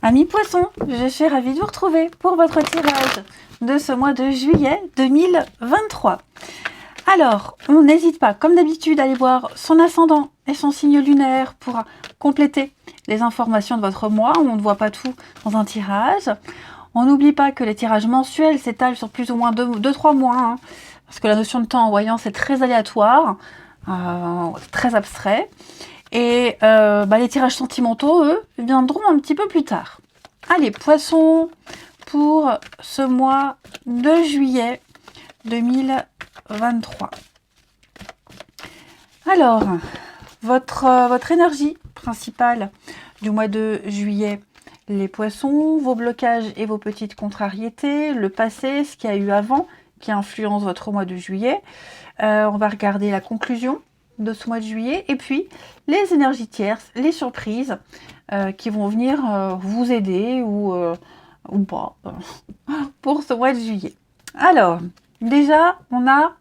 Amis poissons, je suis ravie de vous retrouver pour votre tirage de ce mois de juillet 2023. Alors, on n'hésite pas, comme d'habitude, à aller voir son ascendant et son signe lunaire pour compléter les informations de votre mois. On ne voit pas tout dans un tirage. On n'oublie pas que les tirages mensuels s'étalent sur plus ou moins 2-3 mois, hein, parce que la notion de temps en voyance est très aléatoire, très abstrait. Et les tirages sentimentaux, eux, viendront un petit peu plus tard. Allez, poissons, pour ce mois de juillet 2023. Alors, votre énergie principale du mois de juillet, les poissons, vos blocages et vos petites contrariétés, le passé, ce qu'il y a eu avant, qui influence votre mois de juillet. On va regarder la conclusion de ce mois de juillet, et puis les énergies tierces, les surprises qui vont venir vous aider ou pas pour ce mois de juillet. Alors, déjà, on a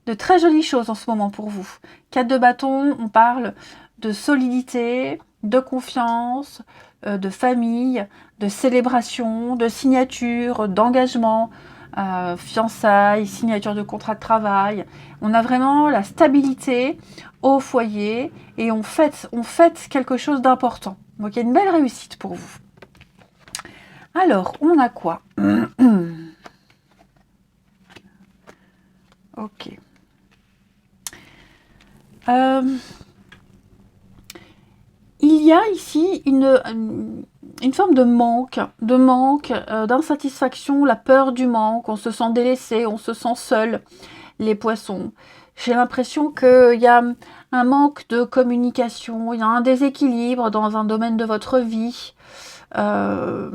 de très jolies choses en ce moment pour vous. 4 de bâton, on parle de solidité, de confiance, de famille, de célébration, de signature, d'engagement, fiançailles, signature de contrat de travail. On a vraiment la stabilité au foyer et on fête quelque chose d'important. Donc il y a une belle réussite pour vous. Alors, on a quoi? Ok. Il y a ici une forme de manque, d'insatisfaction, la peur du manque, on se sent délaissé, on se sent seul, les poissons. J'ai l'impression qu'il y a un manque de communication, il y a un déséquilibre dans un domaine de votre vie. On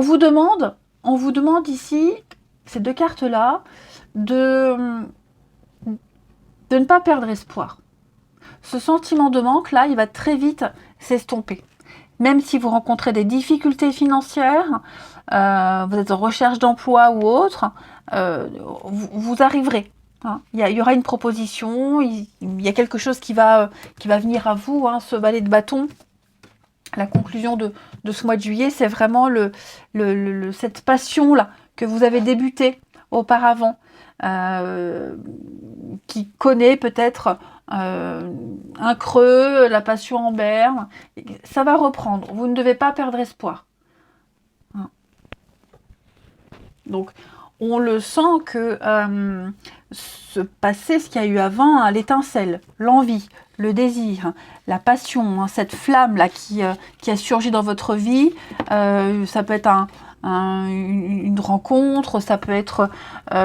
vous demande ici, ces 2 cartes-là, de ne pas perdre espoir. Ce sentiment de manque, là, il va très vite s'estomper. Même si vous rencontrez des difficultés financières, vous êtes en recherche d'emploi ou autre, vous arriverez. Hein. Il y aura une proposition, il y a quelque chose qui va venir à vous, hein, ce balai de bâton. La conclusion de ce mois de juillet, c'est vraiment cette passion-là que vous avez débutée auparavant, qui connaît peut-être un creux, la passion en berne. Ça va reprendre. Vous ne devez pas perdre espoir. Hein. Donc, on le sent que ce passé, ce qu'il y a eu avant, hein, l'étincelle, l'envie, le désir, la passion, hein, cette flamme-là qui a surgi dans votre vie, ça peut être une rencontre, ça peut être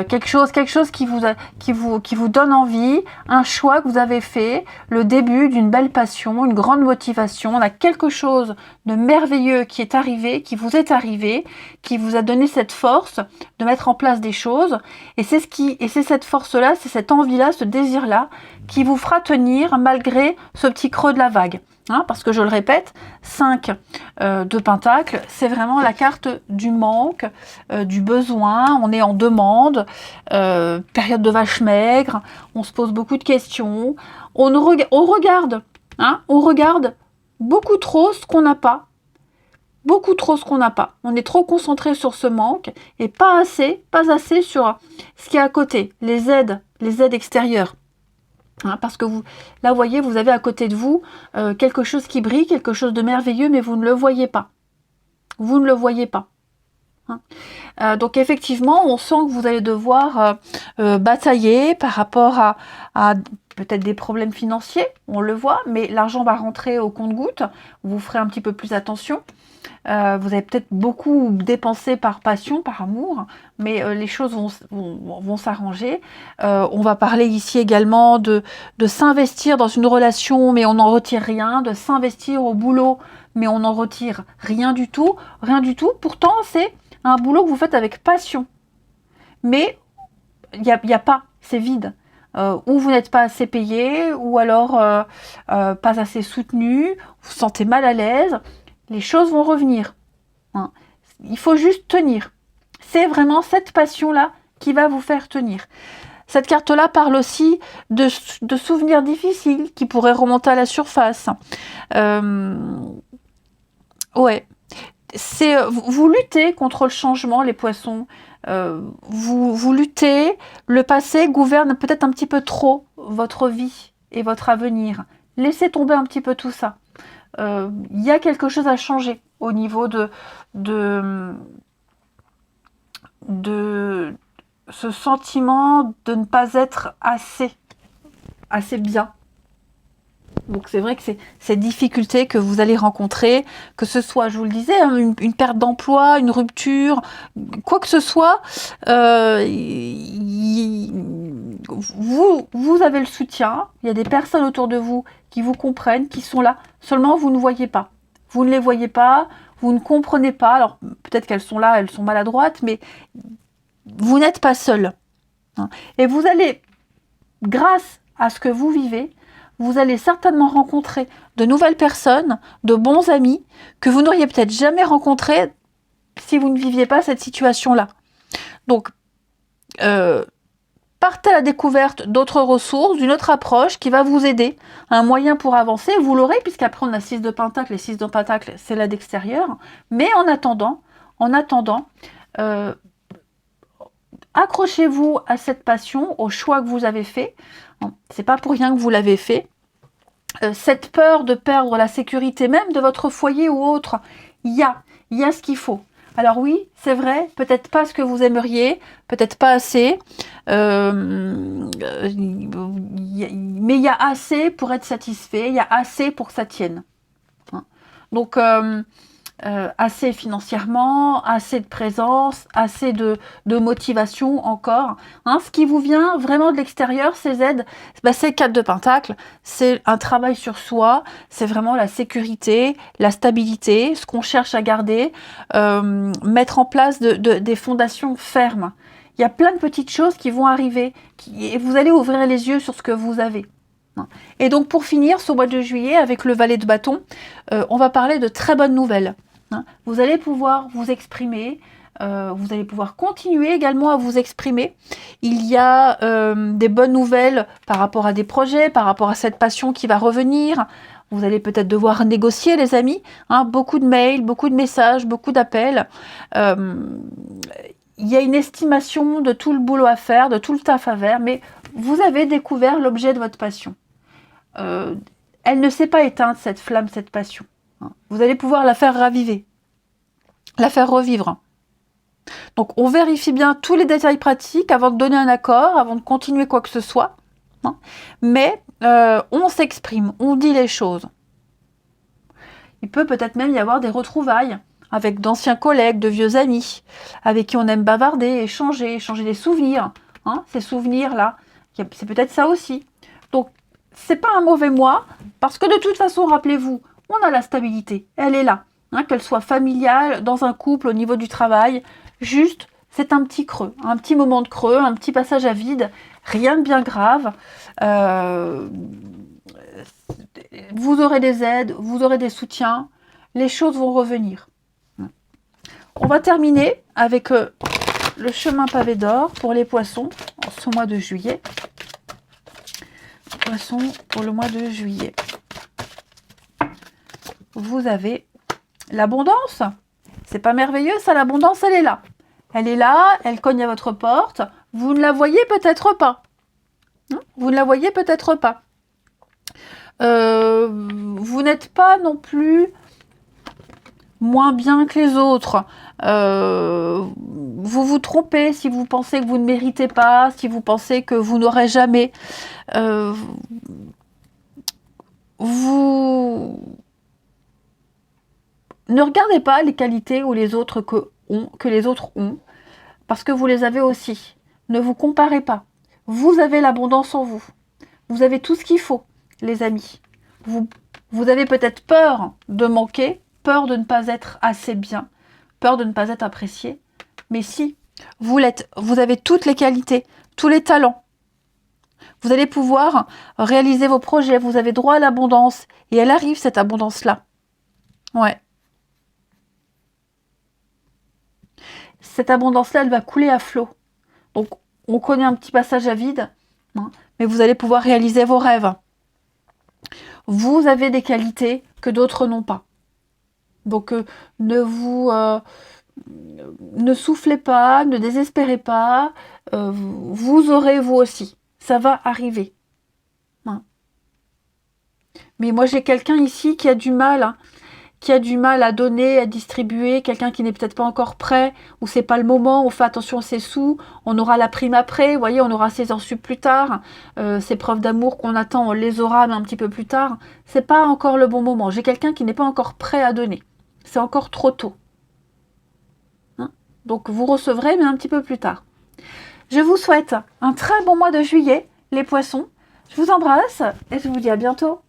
quelque chose qui vous donne envie, un choix que vous avez fait, le début d'une belle passion, une grande motivation. On a quelque chose de merveilleux qui est arrivé, qui vous a donné cette force de mettre en place des choses, et c'est cette force-là, c'est cette envie-là, ce désir-là qui vous fera tenir malgré ce petit creux de la vague. Hein, parce que je le répète, 5 de Pentacle, c'est vraiment la carte du manque, du besoin, on est en demande, période de vache maigre, on se pose beaucoup de questions, on regarde beaucoup trop ce qu'on n'a pas. On est trop concentré sur ce manque et pas assez sur ce qui est à côté, les aides extérieures. Hein, parce que vous voyez, vous avez à côté de vous quelque chose qui brille, quelque chose de merveilleux, mais vous ne le voyez pas. Hein. Donc effectivement, on sent que vous allez devoir batailler par rapport à peut-être des problèmes financiers, on le voit, mais l'argent va rentrer au compte-gouttes, vous ferez un petit peu plus attention. Vous avez peut-être beaucoup dépensé par passion, par amour, mais les choses vont s'arranger. On va parler ici également de s'investir dans une relation, mais on n'en retire rien, de s'investir au boulot, mais on n'en retire rien du tout. Pourtant, c'est un boulot que vous faites avec passion. Mais il n'y a pas, c'est vide. Ou vous n'êtes pas assez payé, ou alors pas assez soutenu, vous vous sentez mal à l'aise. Les choses vont revenir. Hein. Il faut juste tenir. C'est vraiment cette passion-là qui va vous faire tenir. Cette carte-là parle aussi de souvenirs difficiles qui pourraient remonter à la surface. Ouais. Vous luttez contre le changement, les poissons. Vous luttez. Le passé gouverne peut-être un petit peu trop votre vie et votre avenir. Laissez tomber un petit peu tout ça. Il y a quelque chose à changer au niveau de ce sentiment de ne pas être assez bien. Donc c'est vrai que c'est ces difficultés que vous allez rencontrer, que ce soit, je vous le disais, hein, une perte d'emploi, une rupture, quoi que ce soit, vous avez le soutien, il y a des personnes autour de vous qui vous comprennent, qui sont là, seulement vous ne voyez pas. Vous ne les voyez pas, vous ne comprenez pas, alors peut-être qu'elles sont là, elles sont maladroites, mais vous n'êtes pas seul. Hein. Et vous allez, grâce à ce que vous vivez, vous allez certainement rencontrer de nouvelles personnes, de bons amis, que vous n'auriez peut-être jamais rencontrés si vous ne viviez pas cette situation-là. Donc, partez à la découverte d'autres ressources, d'une autre approche qui va vous aider. Un moyen pour avancer, vous l'aurez, puisqu'après on a 6 de Pentacle, et 6 de Pentacle, c'est l'aide extérieure. Mais en attendant, accrochez-vous à cette passion, au choix que vous avez fait. C'est pas pour rien que vous l'avez fait. Cette peur de perdre la sécurité même de votre foyer ou autre, il y a ce qu'il faut. Alors oui, c'est vrai, peut-être pas ce que vous aimeriez, peut-être pas assez, mais il y a assez pour être satisfait, il y a assez pour que ça tienne. Donc, assez financièrement, assez de présence, assez de motivation encore. Hein, ce qui vous vient vraiment de l'extérieur, ces aides, c'est 4 de Pentacle, c'est un travail sur soi, c'est vraiment la sécurité, la stabilité, ce qu'on cherche à garder, mettre en place des fondations fermes. Il y a plein de petites choses qui vont arriver et vous allez ouvrir les yeux sur ce que vous avez. Et donc pour finir, ce mois de juillet, avec le valet de bâton, on va parler de très bonnes nouvelles. Vous allez pouvoir vous exprimer, vous allez pouvoir continuer également à vous exprimer. Il y a des bonnes nouvelles par rapport à des projets, par rapport à cette passion qui va revenir. Vous allez peut-être devoir négocier, les amis. Beaucoup de mails, beaucoup de messages, beaucoup d'appels. Il y a une estimation de tout le boulot à faire, de tout le taf à faire, mais vous avez découvert l'objet de votre passion. Elle ne s'est pas éteinte, cette flamme, cette passion. Vous allez pouvoir la faire raviver, la faire revivre. Donc on vérifie bien tous les détails pratiques avant de donner un accord, avant de continuer quoi que ce soit. Mais on s'exprime, on dit les choses. Il peut peut-être même y avoir des retrouvailles avec d'anciens collègues, de vieux amis, avec qui on aime bavarder, échanger des souvenirs. Ces souvenirs-là, c'est peut-être ça aussi. Donc c'est pas un mauvais mois, parce que de toute façon, rappelez-vous, on a la stabilité, elle est là, qu'elle soit familiale, dans un couple, au niveau du travail, juste, c'est un petit creux, un petit moment de creux, un petit passage à vide, rien de bien grave. Vous aurez des aides, vous aurez des soutiens, les choses vont revenir. On va terminer avec le chemin pavé d'or pour les poissons en ce mois de juillet. Poissons pour le mois de juillet. Vous avez l'abondance. C'est pas merveilleux ça, l'abondance, elle est là. Elle est là, elle cogne à votre porte. Vous ne la voyez peut-être pas. Vous ne la voyez peut-être pas. Vous n'êtes pas non plus moins bien que les autres. Vous vous trompez si vous pensez que vous ne méritez pas, si vous pensez que vous n'aurez jamais. Vous ne regardez pas les qualités ou les autres que les autres ont, parce que vous les avez aussi. Ne vous comparez pas. Vous avez l'abondance en vous. Vous avez tout ce qu'il faut, les amis. Vous avez peut-être peur de manquer, peur de ne pas être assez bien, peur de ne pas être apprécié. Mais si, vous l'êtes, vous avez toutes les qualités, tous les talents. Vous allez pouvoir réaliser vos projets, vous avez droit à l'abondance. Et elle arrive, cette abondance-là. Ouais. Cette abondance-là, elle va couler à flot. Donc, on connaît un petit passage à vide, hein, mais vous allez pouvoir réaliser vos rêves. Vous avez des qualités que d'autres n'ont pas. Donc, ne soufflez pas, ne désespérez pas, vous aurez vous aussi. Ça va arriver. Hein. Mais moi, j'ai quelqu'un ici qui a du mal, hein, qui a du mal à donner, à distribuer, quelqu'un qui n'est peut-être pas encore prêt, ou c'est pas le moment, on fait attention à ses sous, on aura la prime après, vous voyez, on aura ses heures sup plus tard, ces preuves d'amour qu'on attend, on les aura, mais un petit peu plus tard. C'est pas encore le bon moment. J'ai quelqu'un qui n'est pas encore prêt à donner. C'est encore trop tôt. Hein, donc vous recevrez, mais un petit peu plus tard. Je vous souhaite un très bon mois de juillet, les poissons. Je vous embrasse et je vous dis à bientôt.